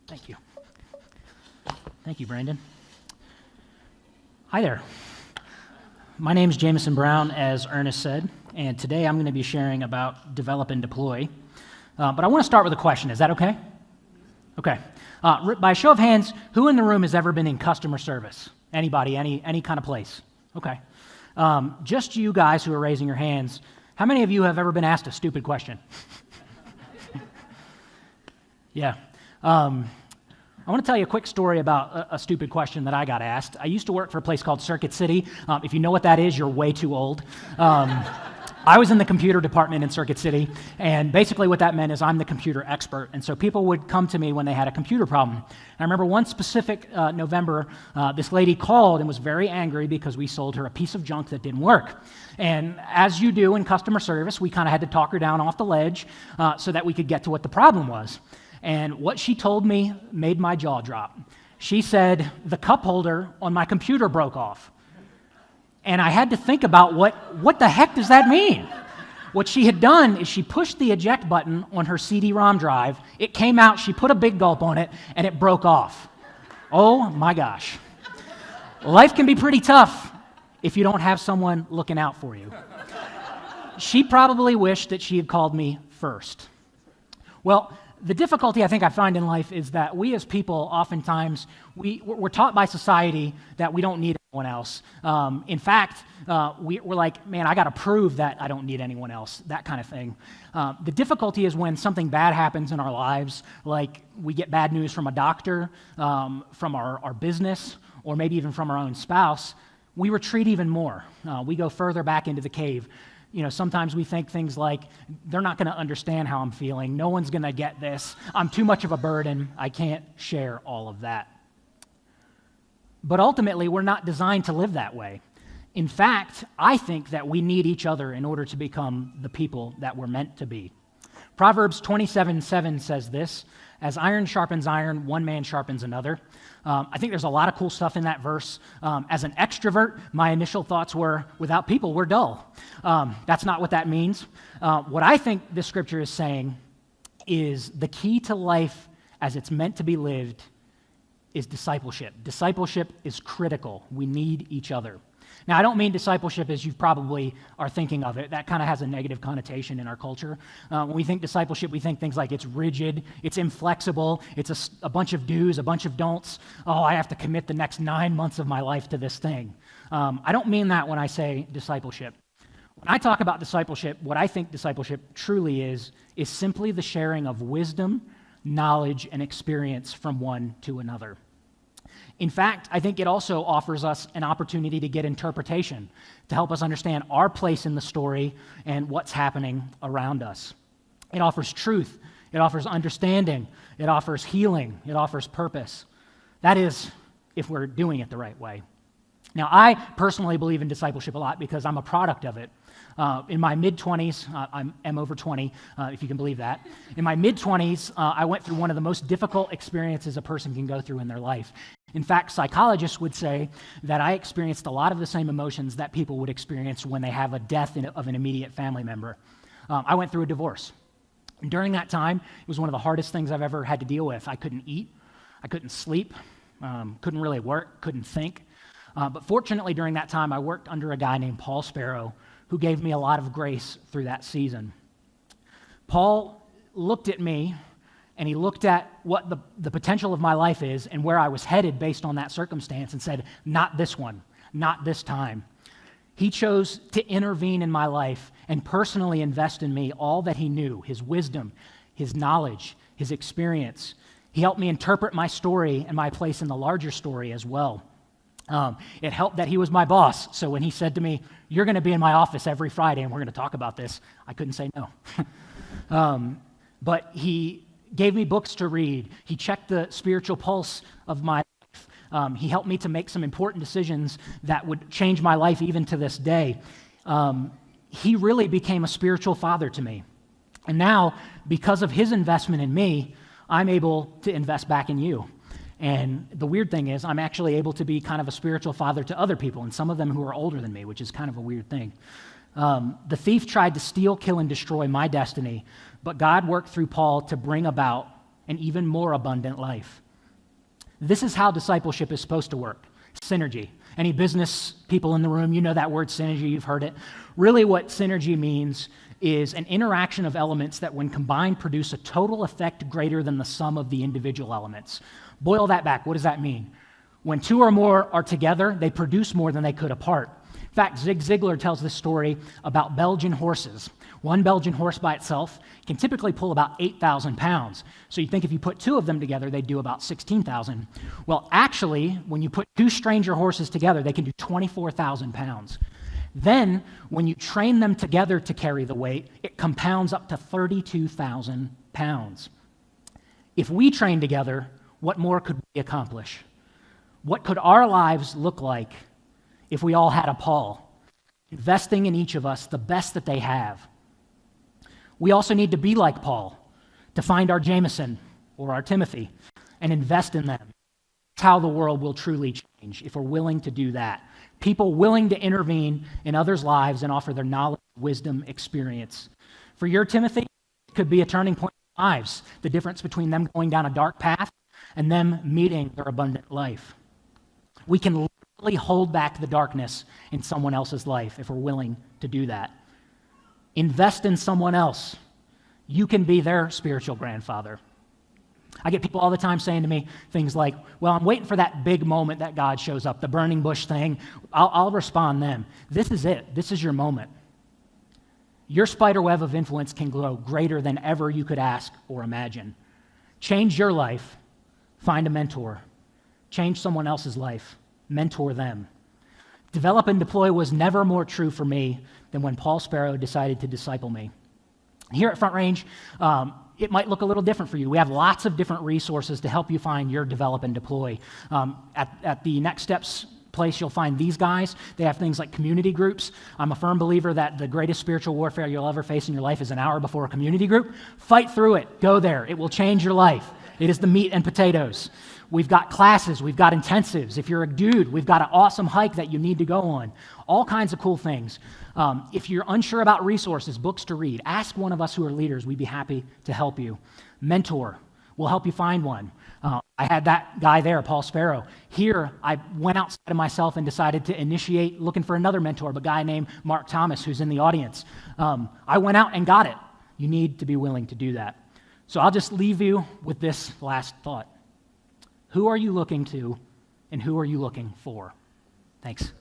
Thank you. Thank you, Brandon. Hi there. My name is Jameson Brown, as Ernest said, and today I'm going to be sharing about develop and deploy. But I want to start with a question. Is that okay? Okay. By a show of hands, who in the room has ever been in customer service? Anybody, any kind of place? Okay. Just you guys who are raising your hands, how many of you have ever been asked a stupid question? Yeah. I want to tell you a quick story about a stupid question that I got asked. I used to work for a place called Circuit City. If you know what that is, you're way too old. I was in the computer department in Circuit City, and basically what that meant is I'm the computer expert, and so people would come to me when they had a computer problem. And I remember one specific November, this lady called and was very angry because we sold her a piece of junk that didn't work. And as you do in customer service, we kind of had to talk her down off the ledge so that we could get to what the problem was. And what she told me made my jaw drop. She said, the cup holder on my computer broke off. And I had to think about what the heck does that mean? What she had done is she pushed the eject button on her CD-ROM drive. It came out, she put a big gulp on it, and it broke off. Oh my gosh. Life can be pretty tough if you don't have someone looking out for you. She probably wished that she had called me first. Well, the difficulty I think I find in life is that we as people, oftentimes, we're taught by society that we don't need anyone else. In fact, we're like, man, I got to prove that I don't need anyone else, that kind of thing. The difficulty is when something bad happens in our lives, like we get bad news from a doctor, from our business, or maybe even from our own spouse, we retreat even more. We go further back into the cave. You know, sometimes we think things like, they're not going to understand how I'm feeling. No one's going to get this. I'm too much of a burden. I can't share all of that. But ultimately, we're not designed to live that way. In fact, I think that we need each other in order to become the people that we're meant to be. Proverbs 27:7 says this, as iron sharpens iron, one man sharpens another. I think there's a lot of cool stuff in that verse. As an extrovert, my initial thoughts were, without people, we're dull. That's not what that means. What I think this scripture is saying is the key to life as it's meant to be lived is discipleship. Discipleship is critical. We need each other. Now, I don't mean discipleship as you probably are thinking of it. That kind of has a negative connotation in our culture. When we think discipleship, we think things like it's rigid, it's inflexible, it's a bunch of do's, a bunch of don'ts. Oh, I have to commit the next 9 months of my life to this thing. I don't mean that when I say discipleship. When I talk about discipleship, what I think discipleship truly is simply the sharing of wisdom, knowledge, and experience from one to another. In fact, I think it also offers us an opportunity to get interpretation, to help us understand our place in the story and what's happening around us. It offers truth, it offers understanding, it offers healing, it offers purpose. That is, if we're doing it the right way. Now, I personally believe in discipleship a lot because I'm a product of it. In my mid-20s, I'm over 20, if you can believe that. In my mid-20s, I went through one of the most difficult experiences a person can go through in their life. In fact, psychologists would say that I experienced a lot of the same emotions that people would experience when they have a death of an immediate family member. I went through a divorce. During that time, it was one of the hardest things I've ever had to deal with. I couldn't eat, I couldn't sleep, couldn't really work, couldn't think. But fortunately, during that time, I worked under a guy named Paul Sparrow, who gave me a lot of grace through that season. Paul looked at me, and he looked at what the potential of my life is and where I was headed based on that circumstance and said, not this one, not this time. He chose to intervene in my life and personally invest in me all that he knew, his wisdom, his knowledge, his experience. He helped me interpret my story and my place in the larger story as well. It helped that he was my boss, so when he said to me, you're going to be in my office every Friday and we're going to talk about this, I couldn't say no. But he gave me books to read. He checked the spiritual pulse of my life. He helped me to make some important decisions that would change my life even to this day. He really became a spiritual father to me. And now, because of his investment in me, I'm able to invest back in you. And the weird thing is, I'm actually able to be kind of a spiritual father to other people, and some of them who are older than me, which is kind of a weird thing. The thief tried to steal, kill, and destroy my destiny, but God worked through Paul to bring about an even more abundant life. This is how discipleship is supposed to work. Synergy. Any business people in the room, you know that word synergy, you've heard it. Really what synergy means is an interaction of elements that when combined produce a total effect greater than the sum of the individual elements. Boil that back, what does that mean? When two or more are together, they produce more than they could apart. In fact, Zig Ziglar tells this story about Belgian horses. One Belgian horse by itself can typically pull about 8,000 pounds. So you think if you put two of them together, they'd do about 16,000. Well, actually, when you put two stranger horses together, they can do 24,000 pounds. Then, when you train them together to carry the weight, it compounds up to 32,000 pounds. If we train together, what more could we accomplish? What could our lives look like if we all had a Paul, investing in each of us the best that they have? We also need to be like Paul, to find our Jameson or our Timothy and invest in them. That's how the world will truly change, if we're willing to do that. People willing to intervene in others' lives and offer their knowledge, wisdom, experience. For your Timothy, it could be a turning point in their lives, the difference between them going down a dark path and them meeting their abundant life. We can literally hold back the darkness in someone else's life if we're willing to do that. Invest in someone else. You can be their spiritual grandfather. I get people all the time saying to me things like, well, I'm waiting for that big moment that God shows up, the burning bush thing. I'll respond then. This is it. This is your moment. Your spider web of influence can grow greater than ever you could ask or imagine. Change your life. Find a mentor. Change someone else's life. Mentor them. Develop and deploy was never more true for me than when Paul Sparrow decided to disciple me. Here at Front Range, it might look a little different for you. We have lots of different resources to help you find your develop and deploy. At the Next Steps place, you'll find these guys. They have things like community groups. I'm a firm believer that the greatest spiritual warfare you'll ever face in your life is an hour before a community group. Fight through it. Go there. It will change your life. It is the meat and potatoes. We've got classes, we've got intensives. If you're a dude, we've got an awesome hike that you need to go on. All kinds of cool things. If you're unsure about resources, books to read, ask one of us who are leaders. We'd be happy to help you. Mentor, we'll help you find one. I had that guy there, Paul Sparrow. Here, I went outside of myself and decided to initiate looking for another mentor, a guy named Mark Thomas, who's in the audience. I went out and got it. You need to be willing to do that. So I'll just leave you with this last thought. Who are you looking to, and who are you looking for? Thanks.